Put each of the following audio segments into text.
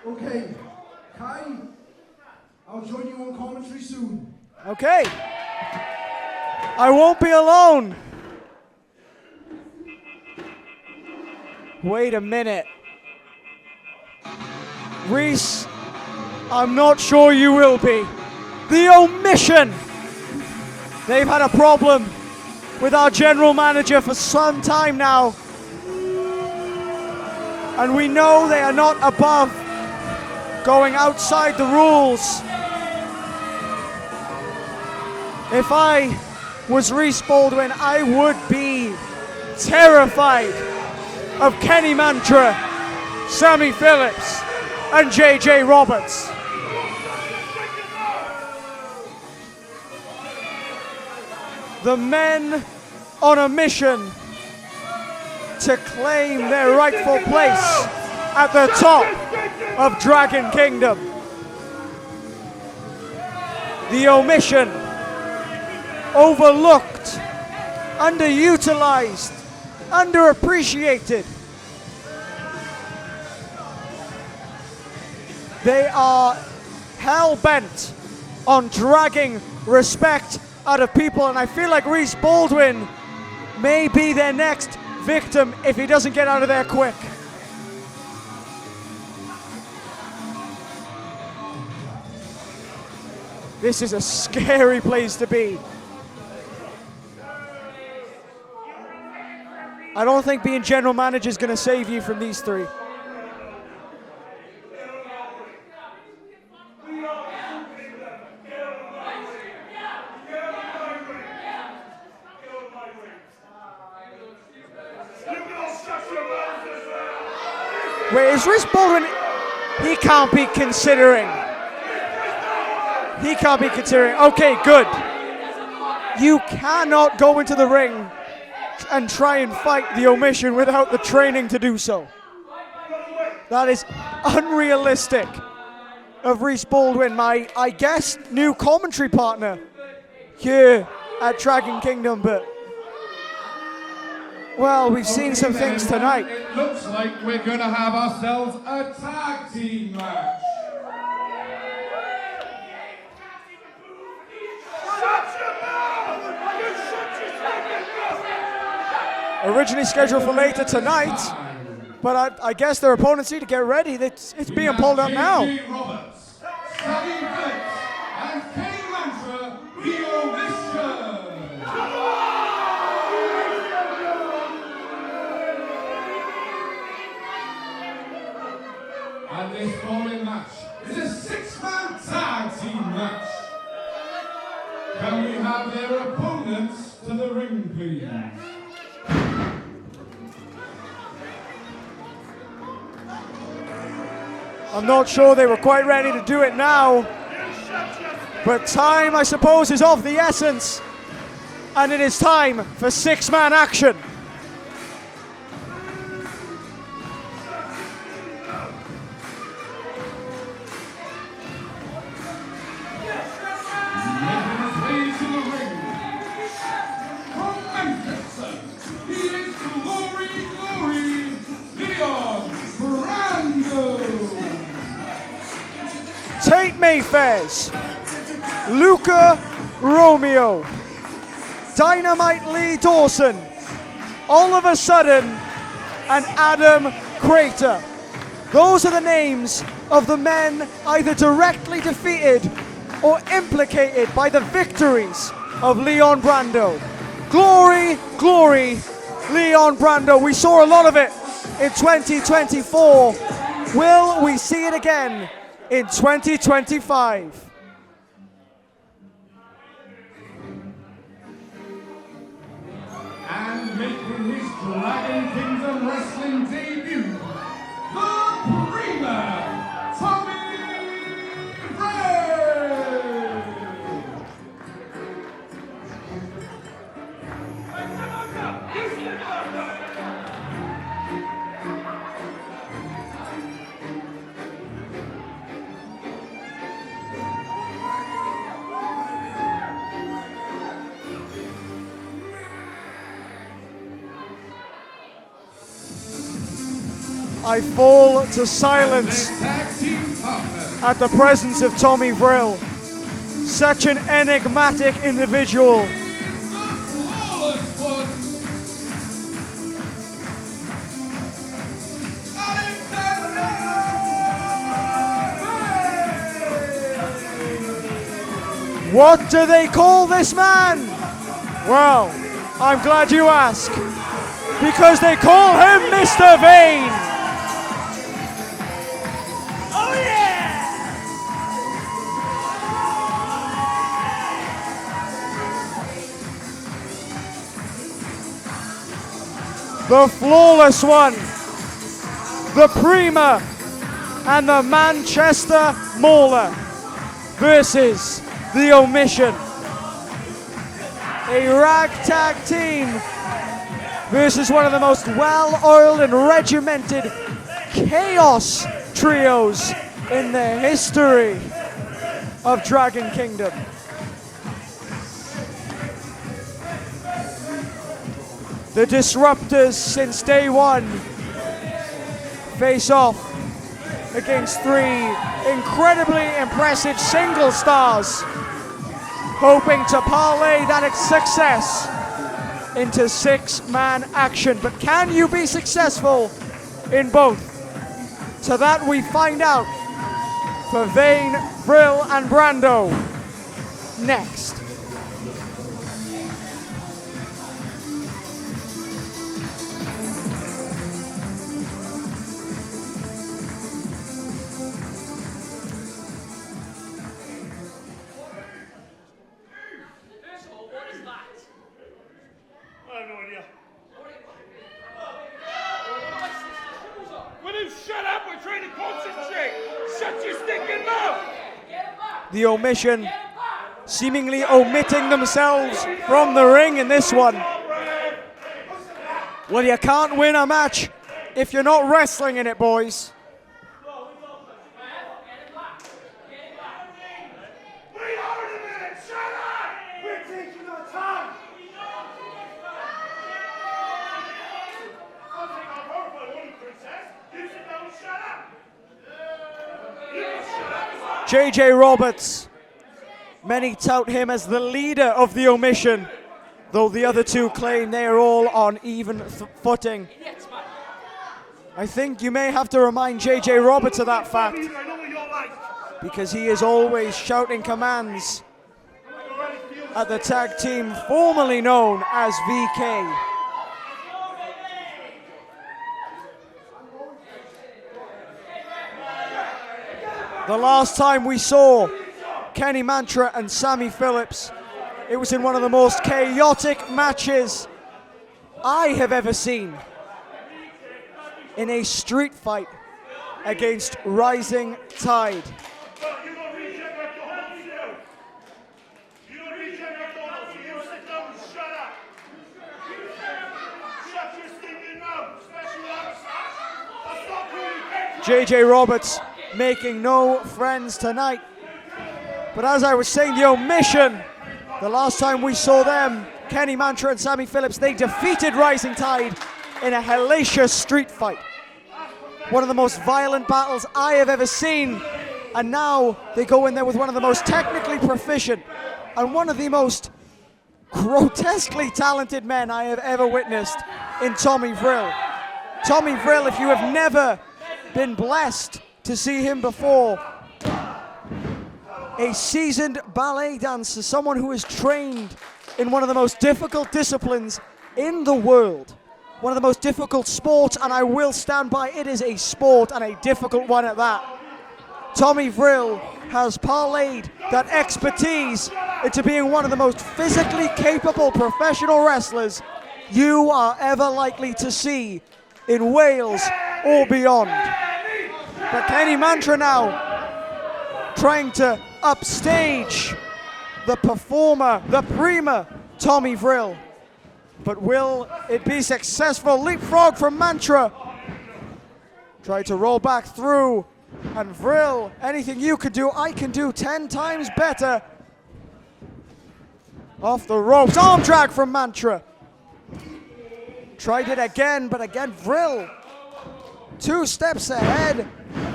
Okay, Kai, I'll join you on commentary soon. Okay. I won't be alone. Wait a minute. Reese, I'm not sure you will be. The Omission. They've had a problem with our general manager for some time now. And we know they are not above going outside the rules. If I was Reese Baldwin, I would be terrified of Kenny Mantra, Sammy Phillips, and JJ Roberts. The men on a mission to claim their rightful place at the top of Dragon Kingdom. The Omission, overlooked, underutilized, underappreciated. They are hell-bent on dragging respect out of people, and I feel like Reese Baldwin may be their next victim if he doesn't get out of there quick. This is a scary place to be. I don't think being general manager is going to save you from these three. Wait, is Reese Baldwin? He can't be considering. He can't be considering. Okay, good. You cannot go into the ring and try and fight the Omission without the training to do so. That is unrealistic of Reese Baldwin, my, I guess, new commentary partner here at Dragon Kingdom, but well, we've seen some things tonight. It looks like we're going to have ourselves a tag team match. Originally scheduled for later tonight, but I guess their opponents need to get ready. It's being pulled up now. Roberts, Sammy Phillips, and Kenny Mantra, the Omission. And this following match is a six-man tag team match. Can we have their opponents to the ring, please? I'm not sure they were quite ready to do it now, but time, I suppose, is of the essence, and it is time for six-man action. Tate Mayfairs, Luca Romeo, Dynamite Lee Dawson, Oliver Sudden, and Adam Crater. Those are the names of the men either directly defeated or implicated by the victories of Leon Brando. Glory, glory, Leon Brando. We saw a lot of it in 2024. Will we see it again in 2025? And making his Dragon Kingdom Wrestling debut, the Premier, Tommy Vril! I fall to silence Tag team partner. at the presence of Tommy Vril. Such an enigmatic individual. Flawless one. What do they call this man? Well, I'm glad you ask. Because they call him Mr. Vane. Oh yeah! The flawless one. The Prima and the Manchester Mauler versus the Omission. A ragtag team versus one of the most well-oiled and regimented chaos trios in the history of Dragon Kingdom. The Disruptors since day one face off against three incredibly impressive single stars, hoping to parlay that success into 6-man action. But can you be successful in both? So that we find out for Vane, Vril, and Brando next. The Omission seemingly omitting themselves from the ring in this one. Well, you can't win a match if you're not wrestling in it, boys. JJ Roberts, many tout him as the leader of the Omission, though the other two claim they are all on even footing. I think you may have to remind JJ Roberts of that fact, because he is always shouting commands at the tag team formerly known as VK. The last time we saw Kenny Mantra and Sammy Phillips, it was in one of the most chaotic matches I have ever seen, in a street fight against Rising Tide. JJ Roberts making no friends tonight. But as I was saying, the Omission, the last time we saw them, Kenny Mantra and Sammy Phillips, they defeated Rising Tide in a hellacious street fight. One of the most violent battles I have ever seen. And now they go in there with one of the most technically proficient and one of the most grotesquely talented men I have ever witnessed in Tommy Vril. Tommy Vril, if you have never been blessed to see him before, a seasoned ballet dancer, someone who is trained in one of the most difficult disciplines in the world, one of the most difficult sports, and I will stand by, it is a sport and a difficult one at that. Tommy Vril has parlayed that expertise into being one of the most physically capable professional wrestlers you are ever likely to see in Wales or beyond. But Kenny Mantra now trying to upstage the performer, the Prima, Tommy Vril. But will it be successful? Leapfrog from Mantra. Try to roll back through. And Vril, anything you could do, I can do 10 times better. Off the ropes, arm drag from Mantra. Tried it again, but again Vril 2 steps ahead,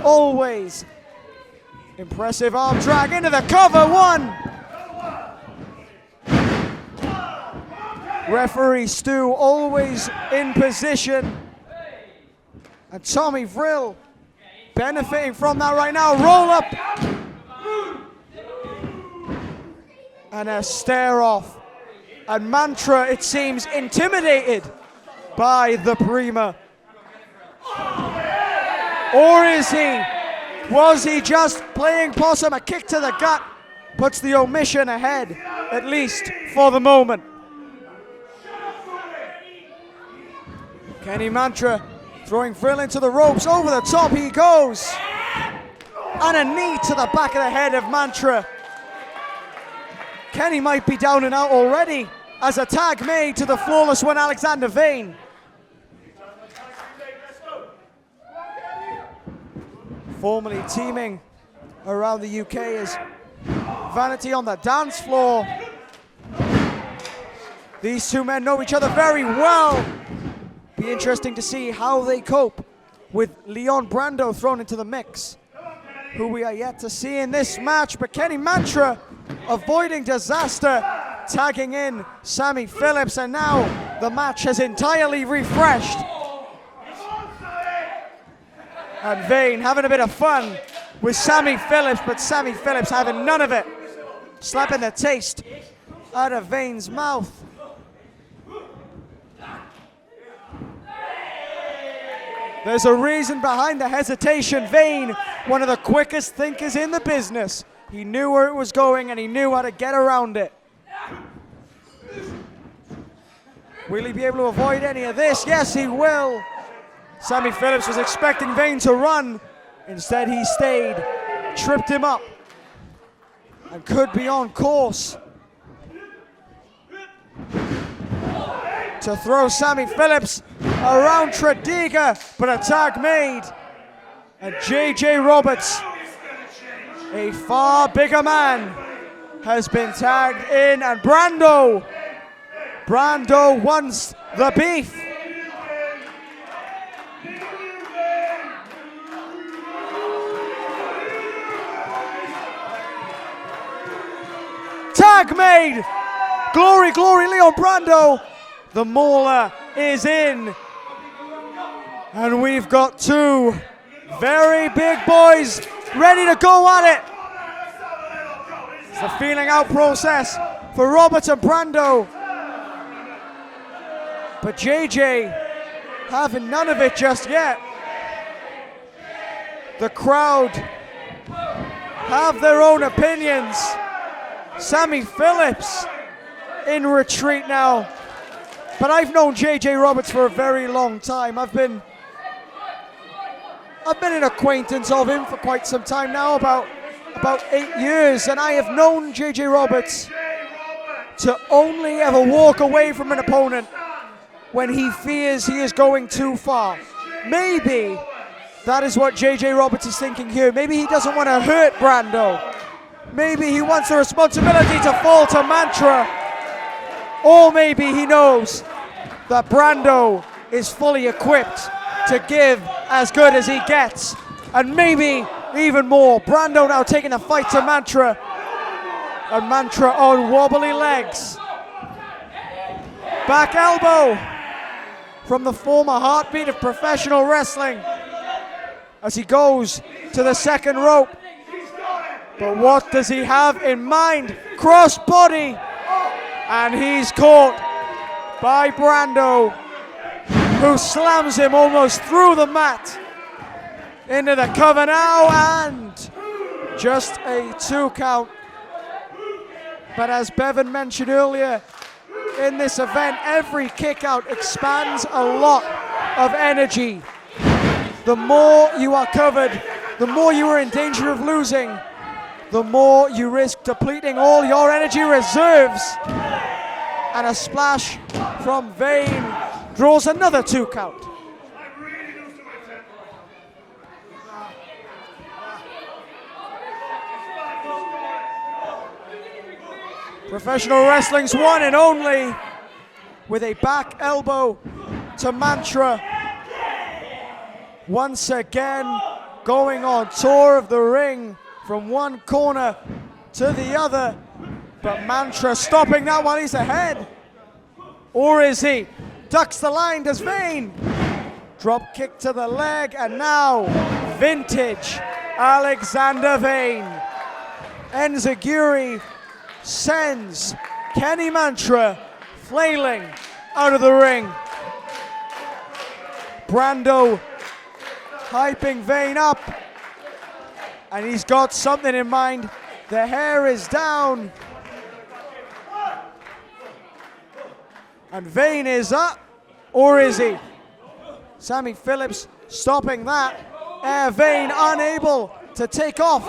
always. Impressive arm drag into the cover, 1. Referee Stu always in position. And Tommy Vril benefiting from that right now. Roll up. And a stare off. And Mantra, it seems, intimidated by the Prima. Or is he? Was he just playing possum? A kick to the gut puts the Omission ahead, at least for the moment. Kenny Mantra throwing Vril into the ropes. Over the top he goes. And a knee to the back of the head of Mantra. Kenny might be down and out already as a tag made to the flawless one, Alexander Vane. Formerly teaming around the UK is Vanity on the dance floor. These 2 men know each other very well. Be interesting to see how they cope with Leon Brando thrown into the mix, who we are yet to see in this match. But Kenny Mantra avoiding disaster, tagging in Sammy Phillips, and now the match has entirely refreshed. And Vane having a bit of fun with Sammy Phillips, but Sammy Phillips having none of it, slapping the taste out of Vane's mouth. There's a reason behind the hesitation. Vane, one of the quickest thinkers in the business. He knew where it was going and he knew how to get around it. Will he be able to avoid any of this? Yes, he will. Sammy Phillips was expecting Vane to run. Instead, he stayed, tripped him up, and could be on course to throw Sammy Phillips around Tredegar, but a tag made. And JJ Roberts, a far bigger man, has been tagged in, and Brando wants the beef. Tag made. Glory, glory, Leon Brando. The Mauler is in. And we've got 2 very big boys ready to go at it. It's a feeling out process for Roberts and Brando. But JJ having none of it just yet. The crowd have their own opinions. Sammy Phillips in retreat now. But I've known JJ Roberts for a very long time. I've been an acquaintance of him for quite some time now, about 8 years, and I have known JJ Roberts to only ever walk away from an opponent when he fears he is going too far. Maybe that is what JJ Roberts is thinking here. Maybe he doesn't want to hurt Brando. Maybe he wants the responsibility to fall to Mantra. Or maybe he knows that Brando is fully equipped to give as good as he gets. And maybe even more. Brando now taking the fight to Mantra. And Mantra on wobbly legs. Back elbow from the former heartbeat of professional wrestling as he goes to the second rope. But what does he have in mind? Cross body. And he's caught by Brando, who slams him almost through the mat. Into the cover now, and just a 2 count. But as Bevan mentioned earlier, in this event, every kick out expands a lot of energy. The more you are covered, the more you are in danger of losing, the more you risk depleting all your energy reserves. And a splash from Vane draws another 2 count. Professional wrestling's one and only, with a back elbow to Mantra. once again going on tour of the ring from one corner to the other. But Mantra stopping that while he's ahead. Or is he? Ducks the line, does Vane. Drop kick to the leg, and now vintage Alexander Vane. Enziguri sends Kenny Mantra flailing out of the ring. Brando hyping Vane up, and he's got something in mind. The hair is down, and Vane is up, or is he? Sammy Phillips stopping that. Vane unable to take off.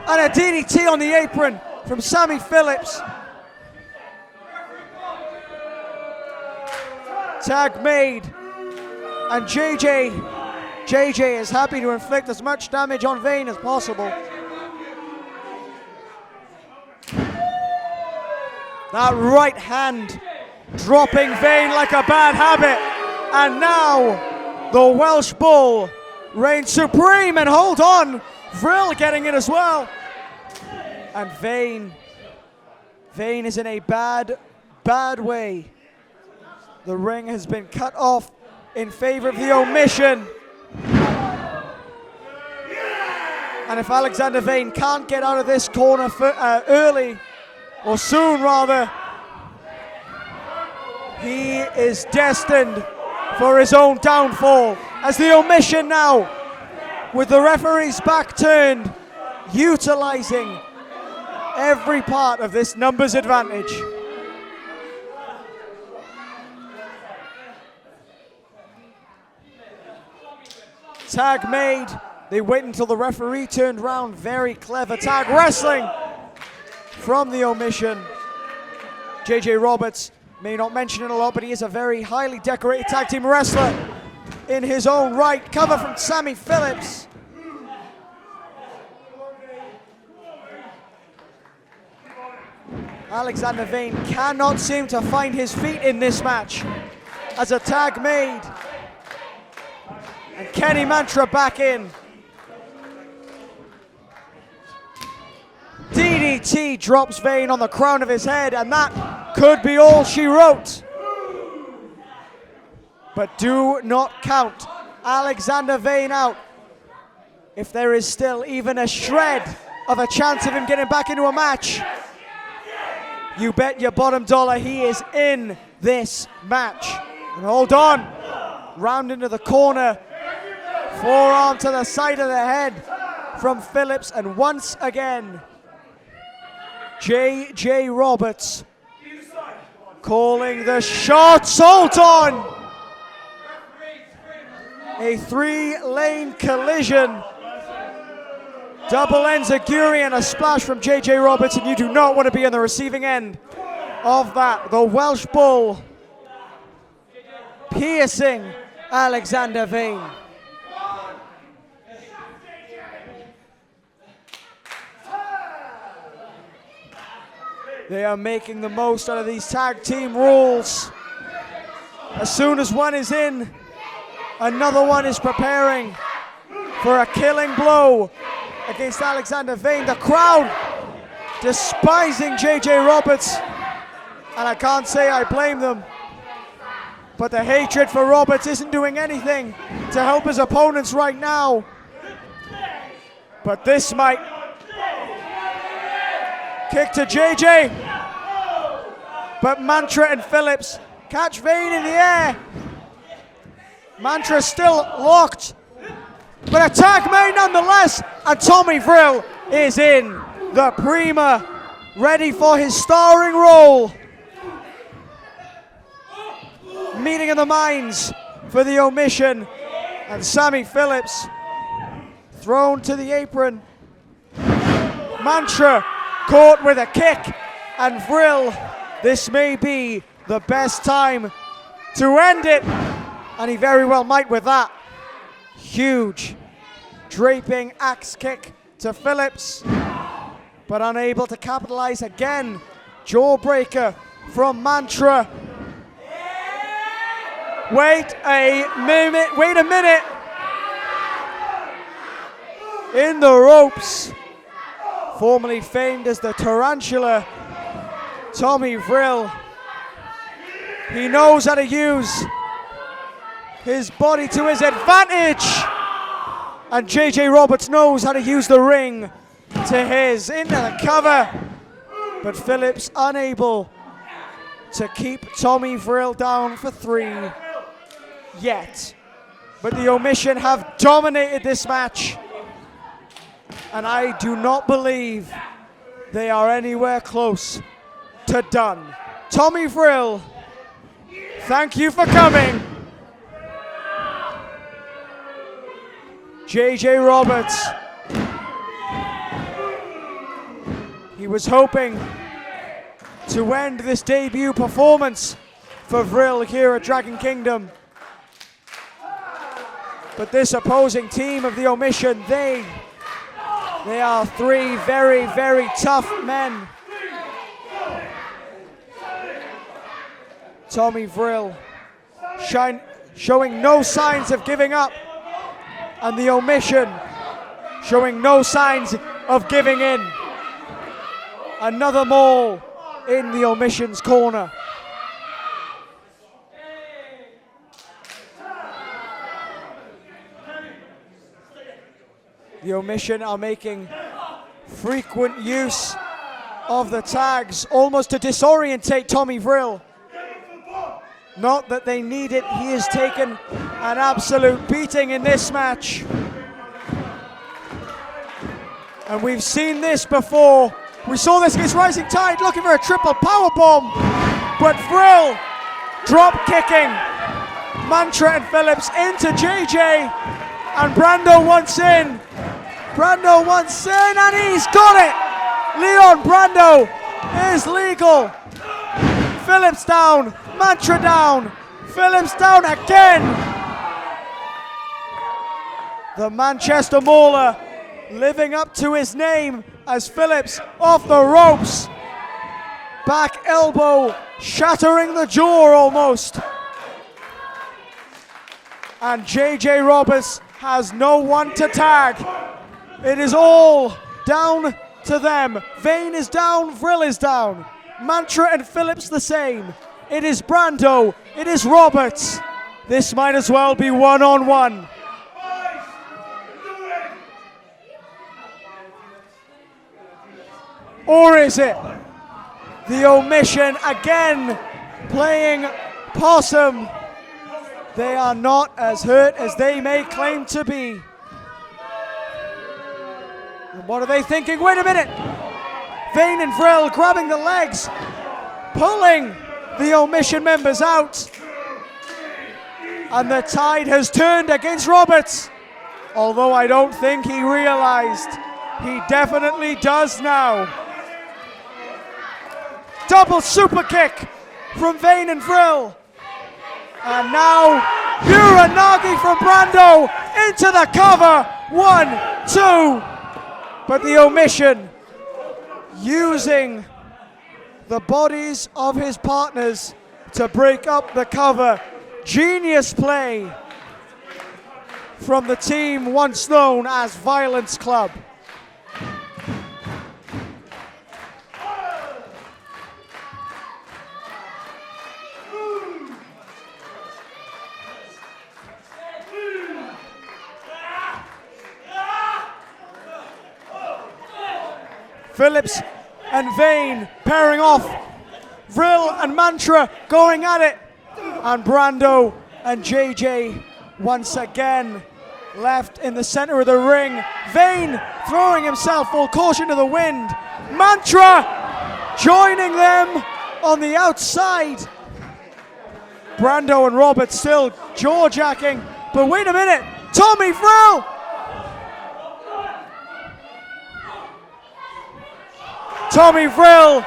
And a DDT on the apron from Sammy Phillips. Tag made. And JJ is happy to inflict as much damage on Vane as possible. That right hand dropping Vane like a bad habit. And now the Welsh Bull reigns supreme, and hold on, Vril getting it as well. And Vane is in a bad way. The ring has been cut off in favor of the Omission. And if Alexander Vane can't get out of this corner early, or soon rather, he is destined for his own downfall. As the Omission now, with the referee's back turned, utilizing every part of this numbers advantage. Tag made. They wait until the referee turned round. Very clever tag wrestling from the Omission. JJ Roberts may not mention it a lot, but he is a very highly decorated tag team wrestler in his own right. Cover from Sammy Phillips. Alexander Vane cannot seem to find his feet in this match. As a tag made. And Kenny Mantra back in. DDT drops Vane on the crown of his head, and that could be all she wrote. But do not count Alexander Vane out. If there is still even a shred of a chance of him getting back into a match, you bet your bottom dollar he is in this match. And hold on, round into the corner, forearm to the side of the head from Phillips, and once again, JJ Roberts calling the shots. Hold on! A 3-lane collision. Double enziguri and a splash from JJ Roberts, and you do not want to be on the receiving end of that. The Welsh Bull piercing Alexander Vane. They are making the most out of these tag team rules. As soon as one is in, another one is preparing for a killing blow against Alexander Vane. The crowd despising JJ Roberts, and I can't say I blame them. But the hatred for Roberts isn't doing anything to help his opponents right now. But this might. Kick to JJ. But Mantra and Phillips catch Vane in the air. Mantra still locked. But a tag made nonetheless. And Tommy Vril is in the Prima, ready for his starring role. Meeting of the minds for the Omission. And Sammy Phillips thrown to the apron. Mantra caught with a kick, and Vril, this may be the best time to end it, and he very well might with that. Huge draping axe kick to Phillips, but unable to capitalize again. Jawbreaker from Mantra. Wait a minute. In the ropes, formerly famed as the Tarantula, Tommy Vril. He knows how to use his body to his advantage. And JJ Roberts knows how to use the ring to his. Into the cover. But Phillips unable to keep Tommy Vril down for 3 yet. But the Omission have dominated this match. And I do not believe they are anywhere close to done. Tommy Vril, thank you for coming. JJ Roberts, he was hoping to end this debut performance for Vril here at Dragon Kingdom. But this opposing team of the Omission, they are 3 very, very tough men. Tommy Vril showing no signs of giving up. And the Omission showing no signs of giving in. Another maul in the Omission's corner. The Omission are making frequent use of the tags, almost to disorientate Tommy Vril. Not that they need it, he has taken an absolute beating in this match. And we've seen this before. We saw this against Rising Tide, looking for a triple powerbomb. But Vril drop kicking Mantra and Phillips into JJ. And Brando wants in. Brando wants in and he's got it! Leon Brando is legal. Phillips down, Mantra down, Phillips down again. The Manchester Mauler living up to his name as Phillips off the ropes. Back elbow shattering the jaw almost. And JJ Roberts has no one to tag. It is all down to them. Vane is down, Vril is down. Mantra and Phillips the same. It is Brando, it is Roberts. This might as well be one-on-one. Or is it the Omission again playing possum? They are not as hurt as they may claim to be. And what are they thinking? Wait a minute! Vane and Vril grabbing the legs, pulling the Omission members out. And the tide has turned against Roberts. Although I don't think he realized. He definitely does now. Double super kick from Vane and Vril. And now Uranagi from Brando into the cover. 1, 2. But the Omission using the bodies of his partners to break up the cover. Genius play from the team once known as Violence Club. Phillips and Vane pairing off. Vril and Mantra going at it. And Brando and JJ once again left in the center of the ring. Vane throwing himself full caution to the wind. Mantra joining them on the outside. Brando and Robert still jaw-jacking. But wait a minute, Tommy Vril! Tommy Vril,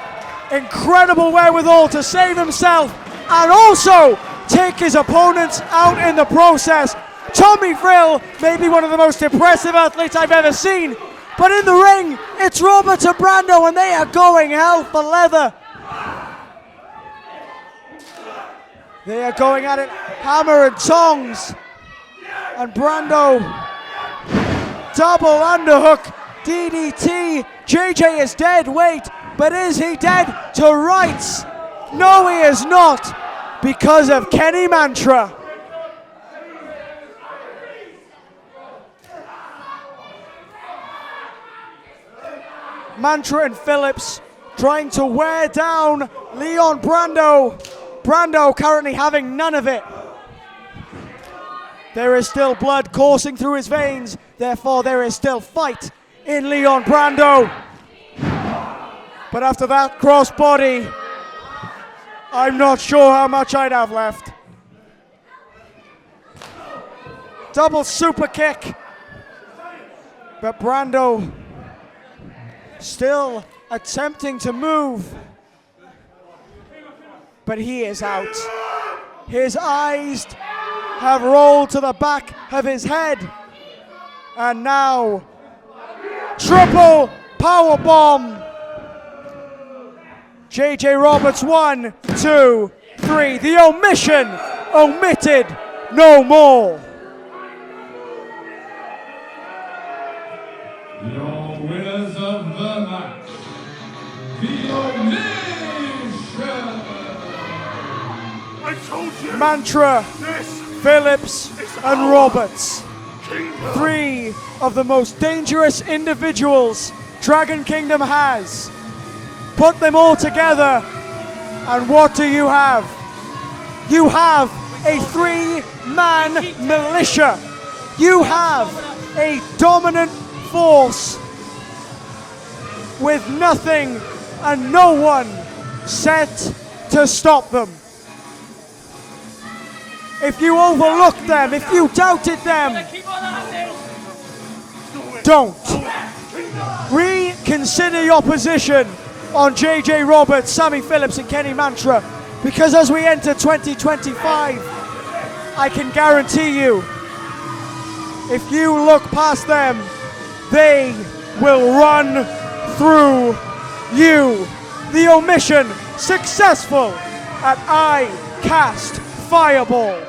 incredible wherewithal to save himself and also take his opponents out in the process. Tommy Vril may be one of the most impressive athletes I've ever seen, but in the ring, it's Robert and Brando and they are going hell for leather. They are going at it hammer and tongs. And Brando, double underhook, DDT. JJ is dead, wait, but is he dead? To rights. No, he is not, because of Kenny Mantra. Mantra and Phillips trying to wear down Leon Brando. Brando currently having none of it. There is still blood coursing through his veins, therefore there is still fight in Leon Brando. But after that crossbody, I'm not sure how much I'd have left. Double super kick. But Brando still attempting to move. But he is out. His eyes have rolled to the back of his head. And now, triple power bomb. JJ Roberts, 1, 2, 3. The omission, omitted no more. Your winners of the match, the Omission. I told you. Mantra, Phillips, and Roberts. 3 of the most dangerous individuals Dragon Kingdom has. Put them all together, and what do you have? You have a 3-man militia. You have a dominant force with nothing and no one set to stop them. If you overlooked them, if you doubted them, don't. Reconsider your position on JJ Roberts, Sammy Phillips and Kenny Mantra, because as we enter 2025, I can guarantee you, if you look past them, they will run through you. The omission successful at I Cast Fireball.